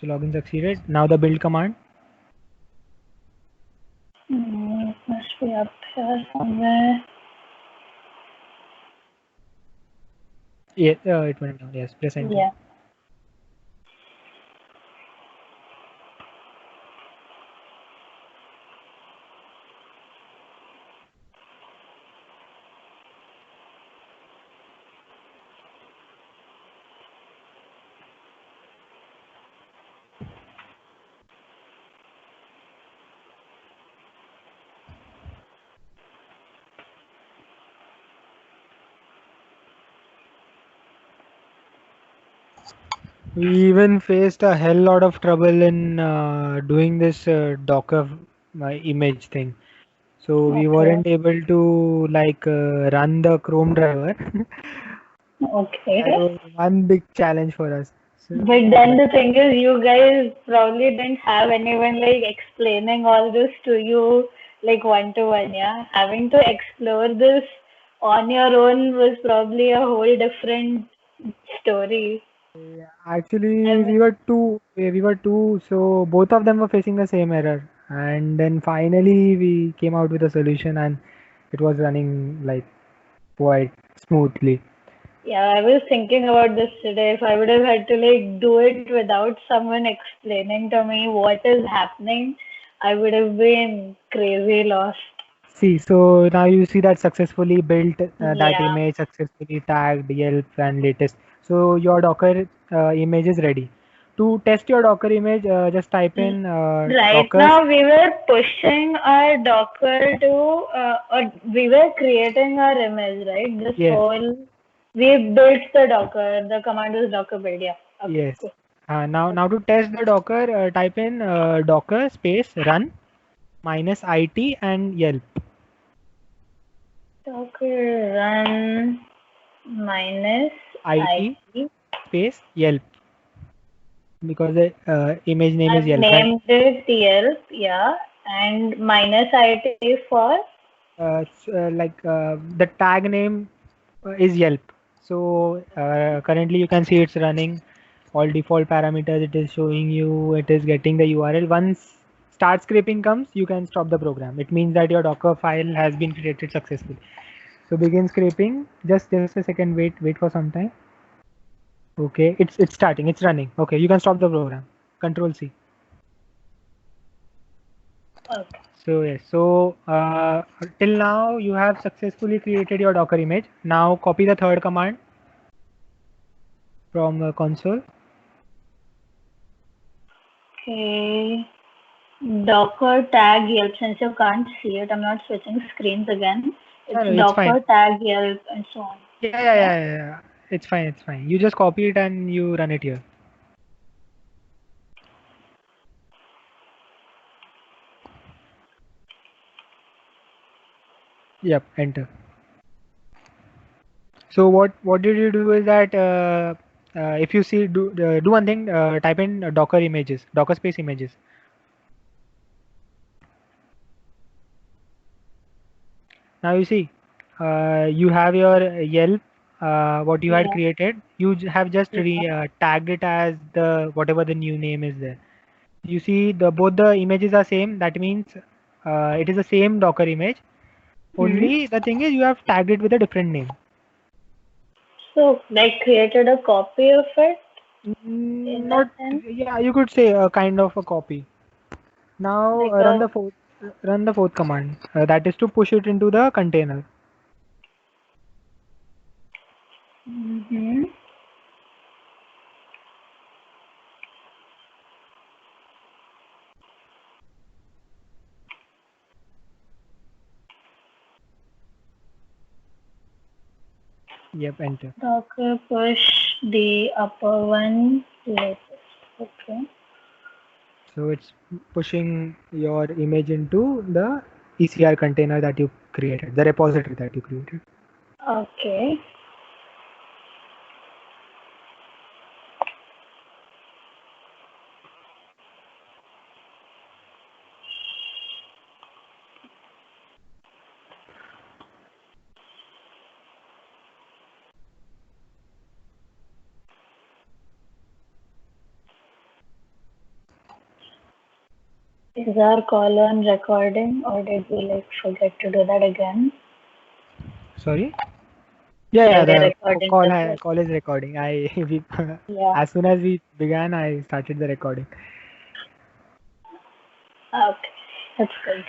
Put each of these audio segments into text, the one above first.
So login succeeded. Now the build command. It must be up here somewhere. Yeah, it went down. Yes, press enter. Yeah. We even faced a hell lot of trouble in doing this Docker image thing. So we Okay. weren't able to like run the Chrome driver. That Okay. was one big challenge for us. So, But then but the thing is, you guys probably didn't have anyone like explaining all this to you like one to one, yeah? Having to explore this on your own was probably a whole different story. I actually, mean, we were two, so both of them were facing the same error. And then finally we came out with a solution and it was running like quite smoothly. yeah, I was thinking about this today. If I would have had to like do it without someone explaining to me what is happening, I would have been crazy lost. See, so now you see that successfully built that Yeah. image, successfully tagged Yelp and latest. So your Docker image is ready. To test your Docker image, just type in Right Docker. now, we were pushing our Docker to, or we were creating our image, right? This Yes, whole, we built the Docker. The command was Docker build. Yeah. Okay, yes. cool. Now to test the Docker, type in Docker space run minus IT and Yelp. Docker run minus IT IT. space Yelp because the image name is I've Yelp and named it Yelp, yeah, and minus IT for. the tag name is Yelp. So currently you can see it's running all default parameters. It is showing you, it is getting the URL. Once start scraping comes, you can stop the program. It means that your Docker file has been created successfully. So begin scraping. Just a second. Wait for some time. Okay, it's starting. It's running. Okay, you can stop the program. Control C. Okay. So yes, so till now you have successfully created your Docker image. Now copy the third command from console. Okay. Docker tag Yelp. Since you can't see it, I'm not switching screens again. No, It's no, it's fine. Docker tag Yelp and so on. Yeah. Yeah. It's fine. It's fine. You just copy it and you run it here. Yep. Enter. So what did you do is that if you see do one thing, type in Docker images, Docker space images. Now you see, you have your Yelp, what you had Yeah. created. You have just Yeah. tagged it as the whatever the new name is there. You see the both the images are same. That means it is the same Docker image. Hmm. Only the thing is you have tagged it with a different name. So, like, created a copy of it in a Not, sense, yeah, you could say a kind of a copy. Now like a. run the fourth command. That is to push it into the container. Hmm. Yep, enter. Docker push the upper one latest. Okay. So it's pushing your image into the ECR container that you created, the repository that you created. Okay. Is our call on recording or did we like forget to do that again? Sorry? Yeah, Yeah, we're the recording call this. Like, call is recording. We, yeah. as soon as we began, I started the recording. Okay. That's good.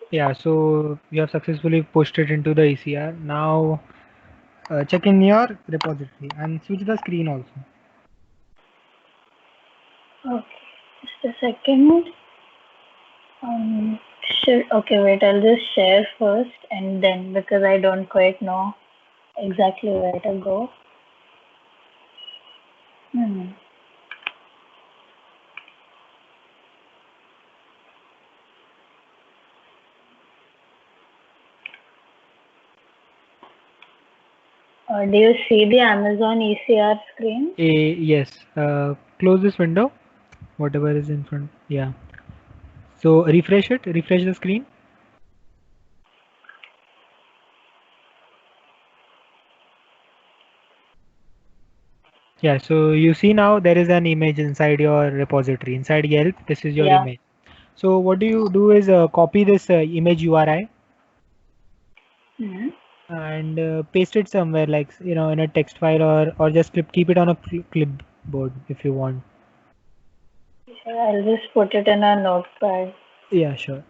Yeah, so you have successfully pushed it into the ECR. Now check in your repository and switch the screen also. Okay. Just a second. Um, okay, wait, I'll just share first and then because I don't quite know exactly where to go. Hmm. Do you see the Amazon ECR screen? Yes, close this window, whatever is in front. Yeah. So refresh it, refresh the screen. Yeah, so you see now there is an image inside your repository. Inside Yelp, this is your Yeah. image. So what you do is copy this image URI Hmm. and paste it somewhere like in a text file or just keep it on a clipboard if you want. I'll just put it in a notepad. Yeah, sure.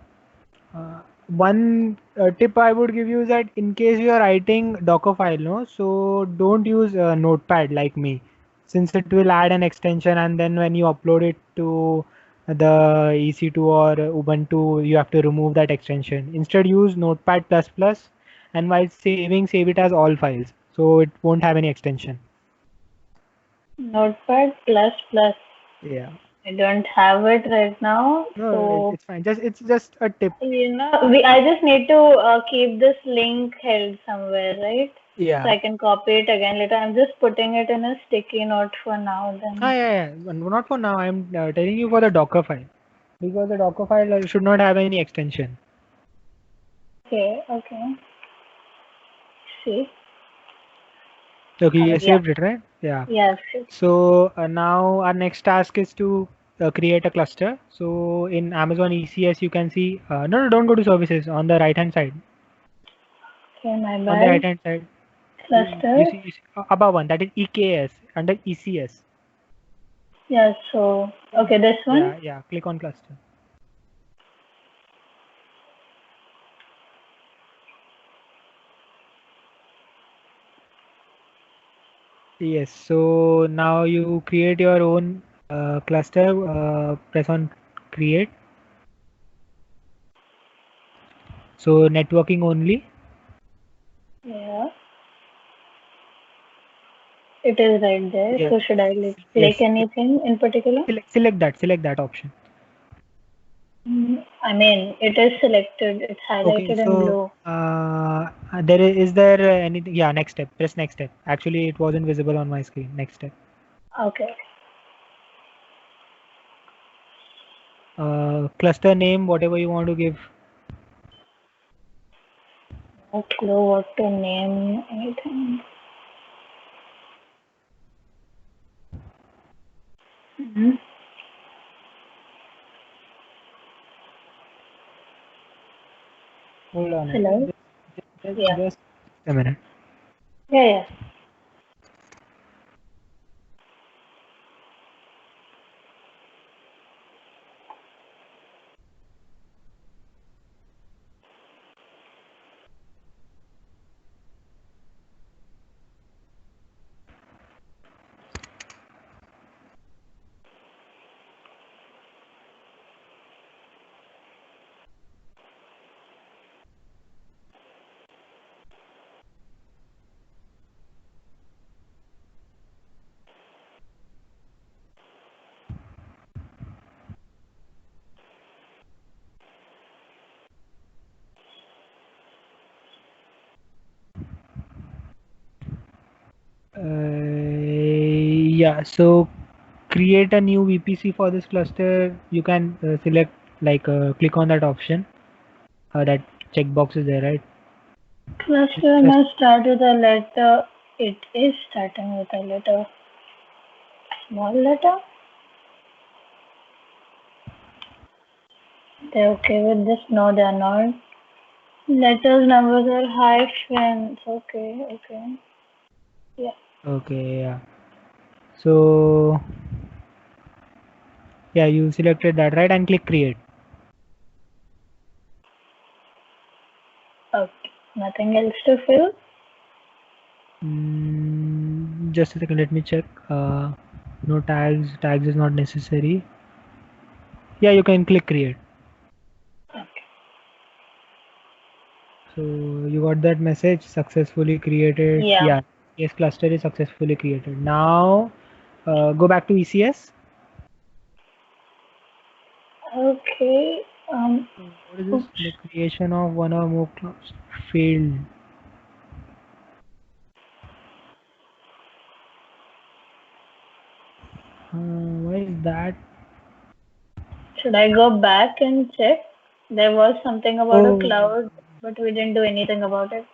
One tip I would give you is that in case you are writing Docker file, no, so don't use Notepad like me, since it will add an extension and then when you upload it to the EC2 or Ubuntu, you have to remove that extension. Instead, use Notepad++, and while saving, save it as all files, so it won't have any extension. Notepad plus plus. Yeah. I don't have it right now, No, so it's fine. It's just a tip. I just need to keep this link held somewhere, right? So Yeah. I can copy it again later. I'm just putting it in a sticky note for now. Ah, Then. yeah. Not for now. I'm telling you for the Docker file. Because the Docker file should not have any extension. Okay. Okay. See. Okay, you Yeah. saved it, right? Yeah. Yes. So now our next task is to create a cluster. So in Amazon ECS, you can see, no, don't go to services on the right hand side. Okay. My On the right bad. hand side, Cluster. you see above one, that is EKS under ECS. Yeah. So okay, this one. Yeah, click on cluster. Yes, so now you create your own cluster, press on create. So networking only. Yeah. It is right there. Yeah. So should I like click Yes. anything in particular? Select that option. I mean, it is selected. It's Okay, highlighted in so blue. is there anything? Yeah, next step. Press next step. Actually, it wasn't visible on my screen. Next step. Okay. Cluster name, whatever you want to give. No clue what to name anything. Mm-hmm. Hold on. Hello. Yeah. Just a minute. Yeah. Yeah. Yeah, so create a new VPC for this cluster. You can select click on that option. That checkbox is there, right? Cluster Just must start with a letter. It is starting with a letter. Small letter? They're okay with this? No, they're not. Letters, numbers, or hyphens. Okay, okay. Yeah. okay, yeah. So yeah, you selected that, right? And click create. Okay. Nothing else to fill? Just a second, let me check. No tags. Tags is not necessary. Yeah, you can click create. Okay. So you got that message, successfully created. Yeah. Yeah, yes, cluster is successfully created. Now go back to ECS. Okay. What is this? Oops. The creation of one or more clusters failed. Why is that? Should I go back and check? There was something about a Oh, cloud, but we didn't do anything about it.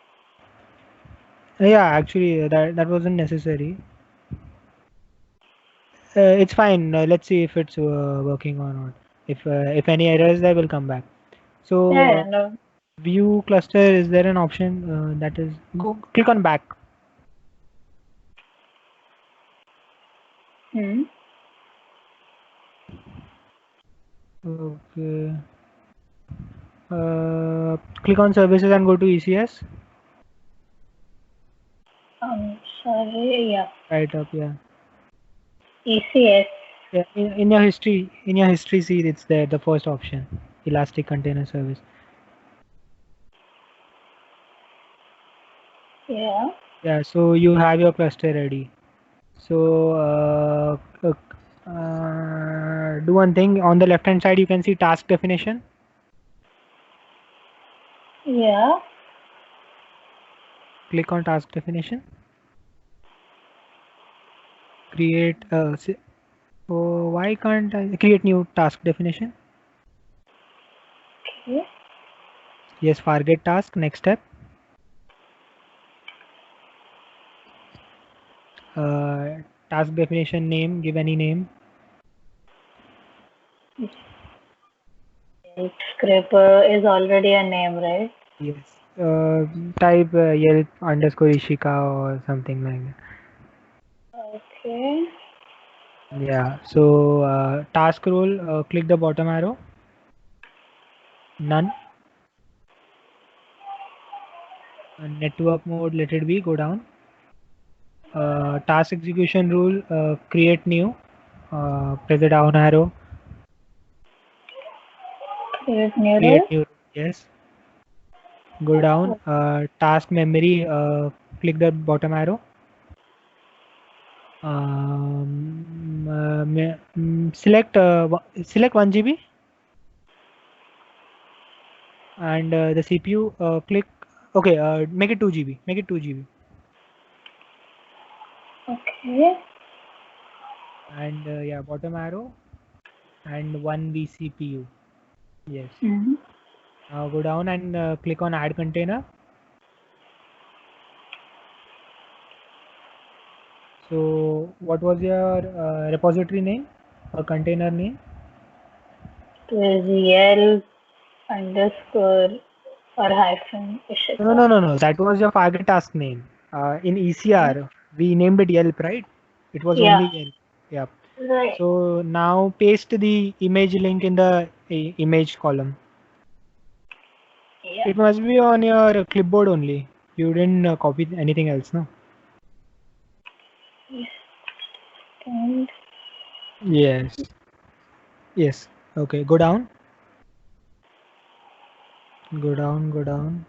yeah, actually, that wasn't necessary. It's fine. Let's see if it's working or not. If any errors there, will come back. So Yeah, no. view cluster, is there an option that is go click on back. Hmm. Okay. Click on services and go to ECS. Sorry. Yeah. Right up, yeah. ECS. Yeah, in your history, see it's there, the first option, Elastic Container Service. Yeah. Yeah, so you have your cluster ready. So do one thing on the left hand side. You can see task definition. Yeah. Click on task definition. Create. Oh, why can't I create new task definition? Okay. Yes, forget task. Next step. Uh, Task definition name. Give any name. Scraper is already a name, right? Yes. Type Yelp underscore Ishika or something like that. Okay. Yeah. So task role. Click the bottom arrow. None. Network mode. Let it be. Go down. Task execution rule. Create new. Press the down arrow. Create new Create role. new. Yes. Go down. Task memory. Click the bottom arrow. Select 1 GB and the CPU click. Okay, make it 2 GB. Make it 2 GB Okay. and yeah, bottom arrow and 1 vCPU. Yes. Hmm. Now go down and click on add container. So what was your repository name or container name? Is Yelp underscore or hyphen No, Ishika. no, no, no. That was your target task name. In ECR, we named it Yelp, right? It was Yeah. only Yelp. Yeah. Right. So now paste the image link in the image column. Yeah. It must be on your clipboard only. You didn't copy anything else, no? Yes. And Yes. Yes. Okay. Go down. Go down. Go down.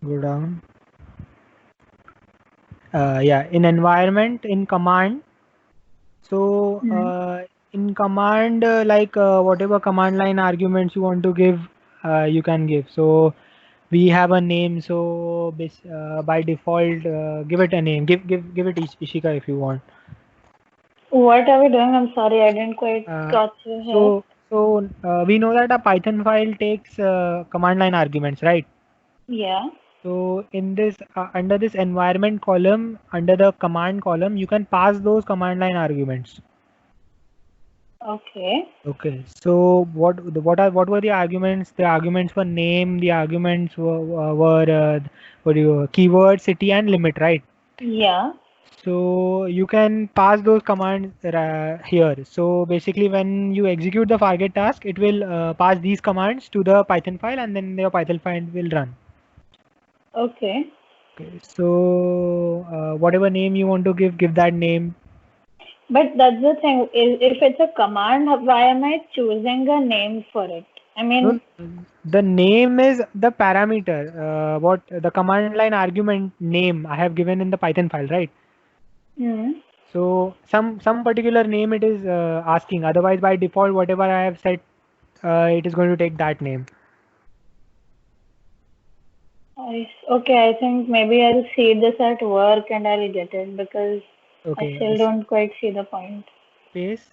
Go down. Yeah. In environment, in command. So hmm. in command, whatever command line arguments you want to give, you can give. So we have a name, so by default, give it a name. Give it Ishika if you want. What are we doing? I'm sorry, I didn't quite Uh, got you here. so we know that a Python file takes command line arguments, right? Yeah. So in this under this environment column, under the command column, you can pass those command line arguments. Okay. Okay. So what were the arguments? The arguments were name. The arguments were keyword, city, and limit, right? Yeah. So you can pass those commands here. So basically, when you execute the Fargate task, it will pass these commands to the Python file, and then your Python file will run. Okay. Okay. So whatever name you want to give that name. But that's the thing. If it's a command, why am I choosing a name for it? I No, mean, the name is the parameter. What the command line argument name I have given in the Python file, right? hmm. So some particular name it is asking. Otherwise, by default, whatever I have set, it is going to take that name. Okay, I think maybe I'll see this at work and I'll get it because I Okay. still don't quite see the point. Space.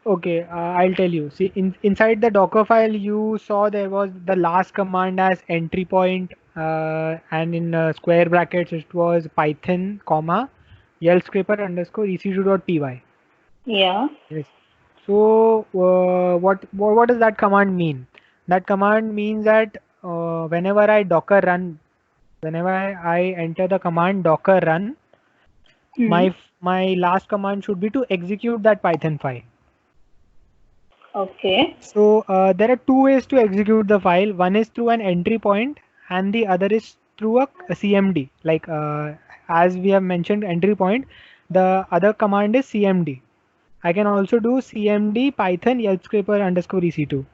Okay, I'll tell you. See, inside the Docker file, you saw there was the last command as entry point, and in square brackets it was Python, comma, Yelp scraper underscore ec2.py. Yeah. Yes. So, what does that command mean? That command means that whenever I Docker run, whenever I enter the command Docker run, Hmm. my last command should be to execute that Python file. Okay. So there are two ways to execute the file. One is through an entry point, and the other is through a CMD. Like as we have mentioned, entry point. The other command is CMD. I can also do CMD Python Yelp scraper underscore EC2.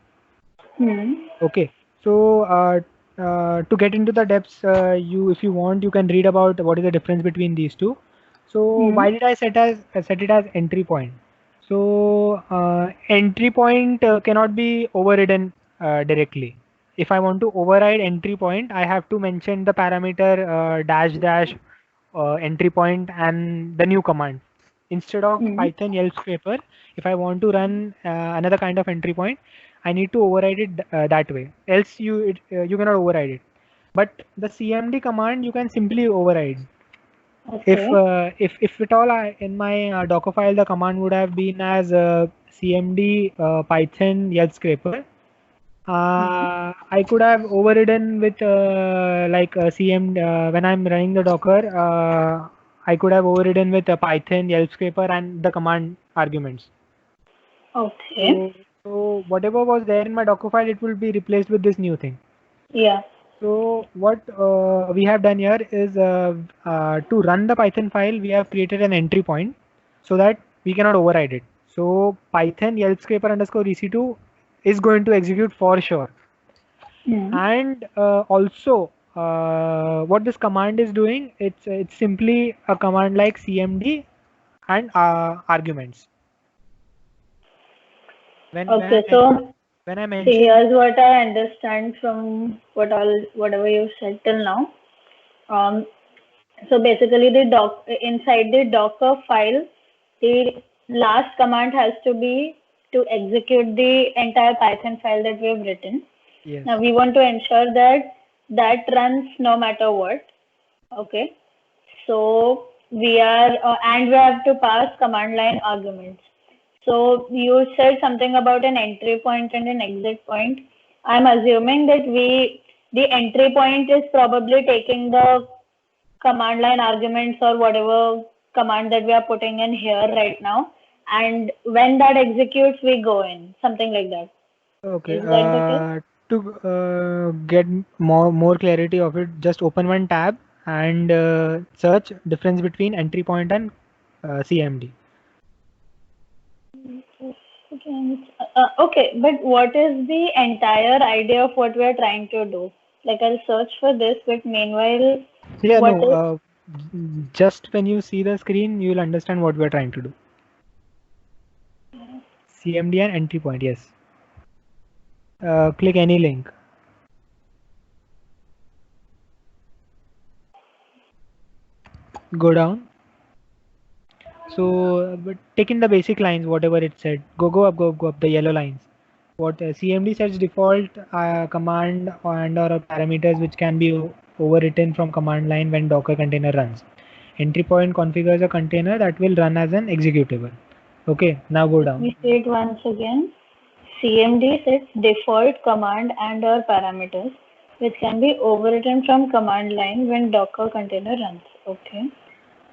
Hmm. Okay. So to get into the depths, if you want, you can read about what is the difference between these two. So Hmm. why did I set it as entry point? So entry point cannot be overridden directly. If I want to override entry point, I have to mention the parameter dash dash entry point and the new command. Instead of Hmm. Python Yelp scraper, if I want to run another kind of entry point, I need to override it that way. Else you cannot override it. But the CMD command you can simply override. Okay. If at all in my Docker file the command would have been as CMD Python Yelp scraper, Hmm. I could have overridden with CM when I'm running the Docker. I could have overridden with Python Yelp scraper and the command arguments. Okay. So whatever was there in my Docker file, it will be replaced with this new thing. Yeah. So what we have done here is to run the Python file, we have created an entry point so that we cannot override it. So Python Yelp scraper underscore EC2 is going to execute for sure. Hmm. And also what this command is doing, it's simply a command like CMD and arguments. When when I Okay. men- So when I see, mentioned here's what I understand from whatever you said till now. Um, so basically, inside the Docker file, the last command has to be to execute the entire Python file that we have written. yes, Now we want to ensure that that runs no matter what. Okay. So and we have to pass command line arguments. So you said something about an entry point and an exit point. I'm assuming that the entry point is probably taking the command line arguments or whatever command that we are putting in here right now. And when that executes, we go in, something like that. okay. Is that the case? To get more clarity of it, just open one tab and search difference between entry point and CMD. Okay, but what is the entire idea of what we are trying to do? Like I'll search for this, but meanwhile, Yeah, what no. is Just when you see the screen, you will understand what we are trying to do. CMD and entry point. Yes. Click any link. Go down. So, but take in the basic lines, whatever it said. Go up, go up, the yellow lines. What CMD sets default command and or parameters which can be overwritten from command line when Docker container runs. Entry point configures a container that will run as an executable. Okay, now go down. Let me say it once again. CMD sets default command and or parameters which can be overwritten from command line when Docker container runs. Okay.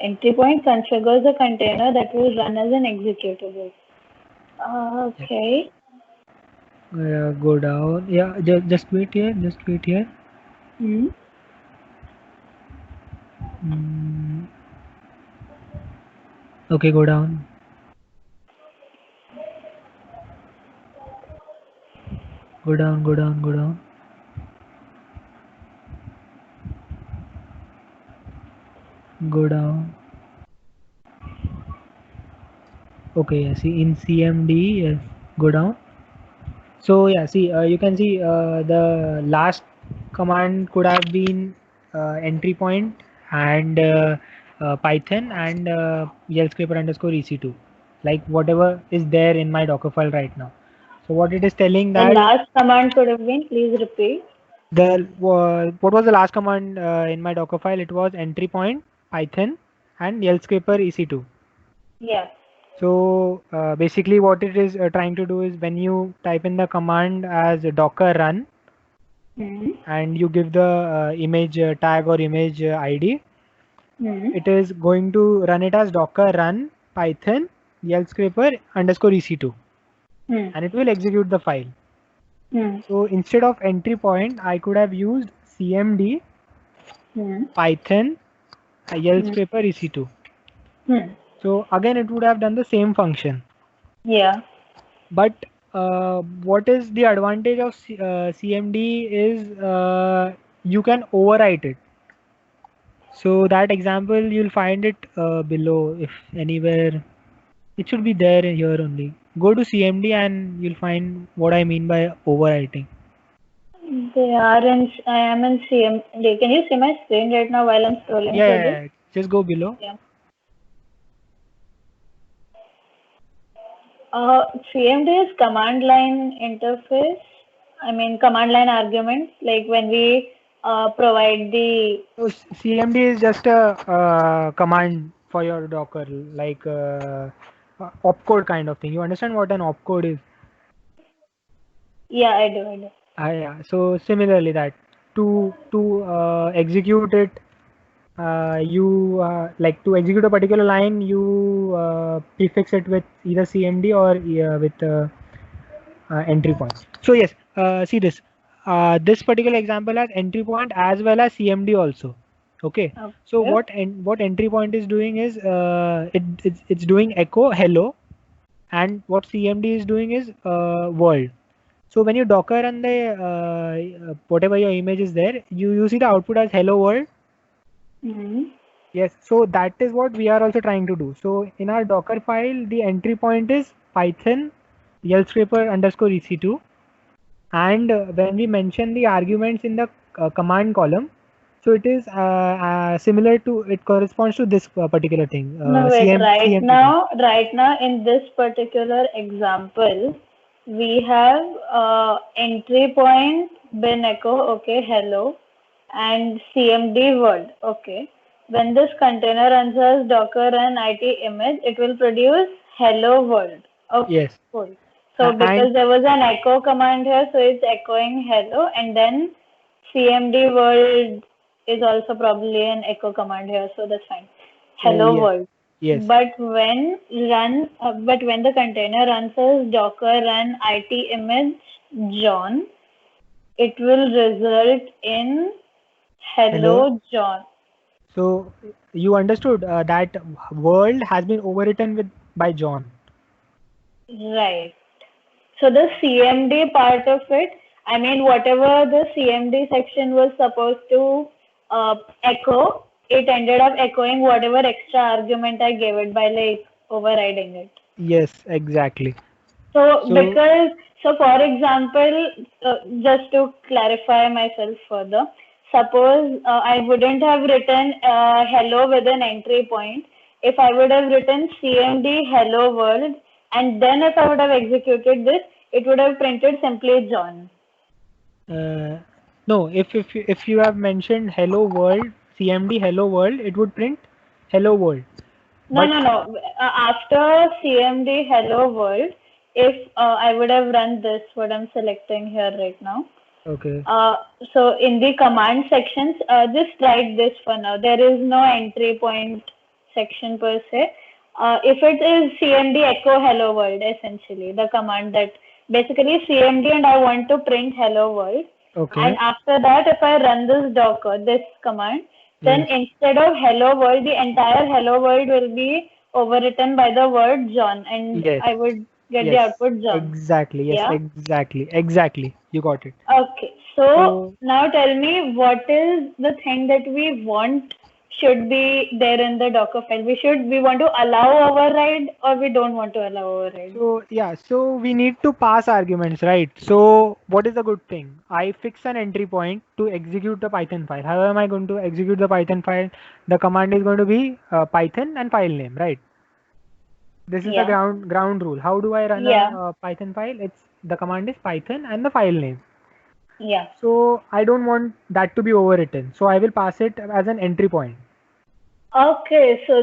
Entry point configures a container that will run as an executable. Okay. Go down. Yeah, just wait here. Just wait here. Hmm. Okay, go down. Go down, go down, go down. Go down. Okay, yeah, see in CMD, yes, go down. So yeah, see, you can see the last command could have been entry point and Python and yell scraper underscore EC2, like whatever is there in my Docker file right now. So what it is telling The that last command could have been, please repeat. what was the last command in my Docker file? It was entry point, Python, and yell scraper EC2. Yeah. So basically what it is trying to do is when you type in the command as docker run and you give the image tag or image ID, it is going to run it as docker run python yell scraper underscore EC2 and it will execute the file. So instead of entry point, I could have used cmd python yell scraper EC2. So again, it would have done the same function. Yeah. But what is the advantage of CMD is you can overwrite it. So that example you'll find it below if anywhere. It should be there here only. Go to CMD and you'll find what I mean by overwriting. I am in CMD. Can you see my screen right now while I'm scrolling Yeah, through yeah, this? yeah. Just go below. Yeah. CMD is command line interface. I mean, command line arguments, like when we provide the. So CMD is just a command for your Docker, like opcode kind of thing. You understand what an opcode is? Yeah, I do. I do. Yeah. So similarly, that to execute it, you like to execute a particular line, you prefix it with either CMD or with entry point. So yes, see this. This particular example has entry point as well as CMD also. Okay. So Okay. what entry point is doing is it's doing echo hello, and what CMD is doing is world. So when you Docker and the whatever your image is there, you see the output as hello world. Yes. So that is what we are also trying to do. So in our Docker file, the entry point is Python yell scraper underscore EC2. And when we mention the arguments in the command column, so it is similar to, it corresponds to this particular thing. No, wait. CMD. Right now, in this particular example, we have entry point bin echo, okay, hello, and CMD world, okay. When this container runs as docker run it image, it will produce hello world. Okay, Yes. cool. So because there was an echo command here, so it's echoing hello, and then CMD world is also probably an echo command here, so that's fine. Hello world. Yes. But when the container runs as docker run it image John, it will result in hello John. So you understood that world has been overwritten by John. Right. So the CMD part of it, I mean, whatever the CMD section was supposed to echo, it ended up echoing whatever extra argument I gave it by like overriding it. Yes, exactly. So for example, just to clarify myself further, suppose I wouldn't have written hello with an entry point. If I would have written cmd hello world, and then if I would have executed this, it would have printed simply John. No, if you have mentioned hello world, cmd hello world, it would print hello world. No. After cmd hello world, if I would have run this, what I'm selecting here right now. Okay. So in the command sections, just write this for now. There is no entry point section per se. If it is cmd echo hello world, essentially the command that basically cmd and I want to print hello world. Okay. And after that, if I run this Docker, this command, then instead of hello world, the entire hello world will be overwritten by the word John, and I would get the output John. Exactly. Yes. Yeah? Exactly. You got it. Okay. So now tell me, what is the thing that we want should be there in the Docker file? We want to allow override, or we don't want to allow override? So yeah, so we need to pass arguments, right? So what is the good thing? I fix an entry point to execute the Python file. How am I going to execute the Python file? The command is going to be Python and file name, right? This is the ground rule. How do I run a Python file? The command is Python and the file name. Yeah. So I don't want that to be overwritten. So I will pass it as an entry point. Okay. So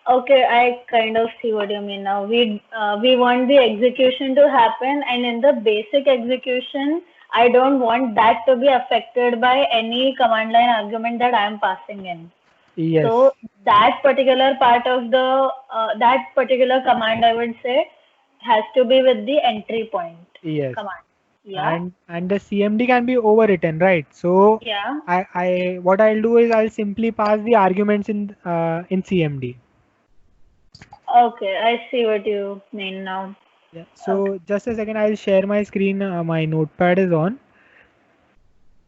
I kind of see what you mean now. We want the execution to happen, and in the basic execution, I don't want that to be affected by any command line argument that I am passing in. Yes. So that particular part of the that particular command, I would say, has to be with the entry point command. Yeah. And the CMD can be overwritten, right? So I what I'll do is I'll simply pass the arguments in CMD. Okay, I see what you mean now. Yeah. So just a second, I'll share my screen. My notepad is on.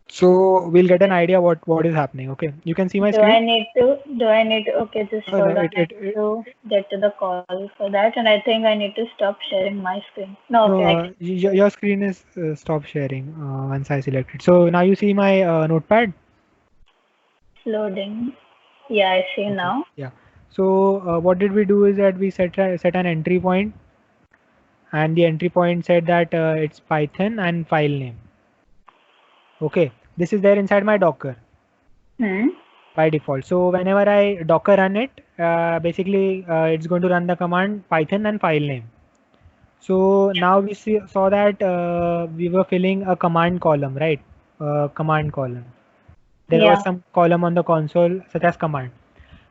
So we'll get an idea what is happening. Okay, you can see my screen. Do I need to? Okay, just hold on. I need to get to the call for that, and I think I need to stop sharing my screen. No, your screen is stop sharing once I select it. So now you see my notepad. Loading. Yeah, I see now. Yeah. So what did we do is that we set an entry point, and the entry point said that it's Python and file name. Okay, this is there inside my Docker by default. So whenever I Docker run it, basically it's going to run the command Python and file name. So now we saw that we were filling a command column, right? Command column. There was some column on the console such as command.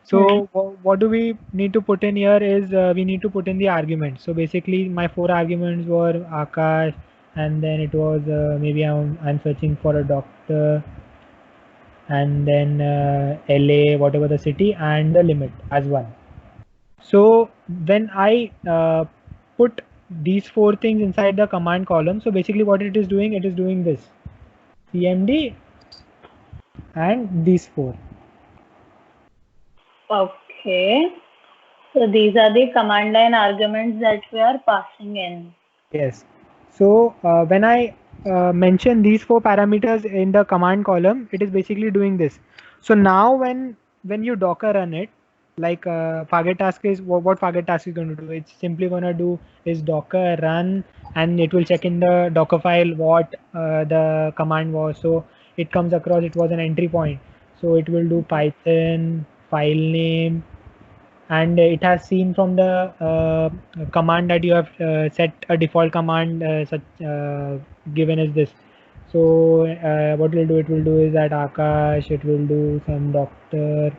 So what do we need to put in here is we need to put in the arguments. So basically my 4 arguments were Akash, and then it was maybe I'm searching for a doctor, and then LA, whatever the city, and the limit as one. So when I put these 4 things inside the command column, so basically what it is doing this CMD and these 4. Okay, so these are the command line arguments that we are passing in. Yes. So when I mention these 4 parameters in the command column, it is basically doing this. So now when you Docker run it, like Fargate task is what Fargate task is going to do. It's simply going to do is Docker run, and it will check in the Docker file what the command was. So it comes across it was an entry point. So it will do Python file name, and it has seen from the command that you have set a default command such given as this. So what it will do is that Akash, it will do some doctor,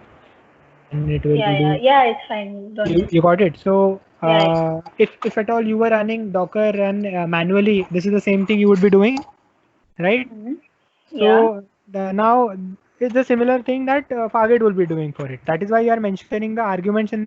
and it will do. Yeah, it's fine. You got it. So if at all you were running Docker run manually, this is the same thing you would be doing, right? So now it's a similar thing that Fargate will be doing for it. That is why you are mentioning the arguments in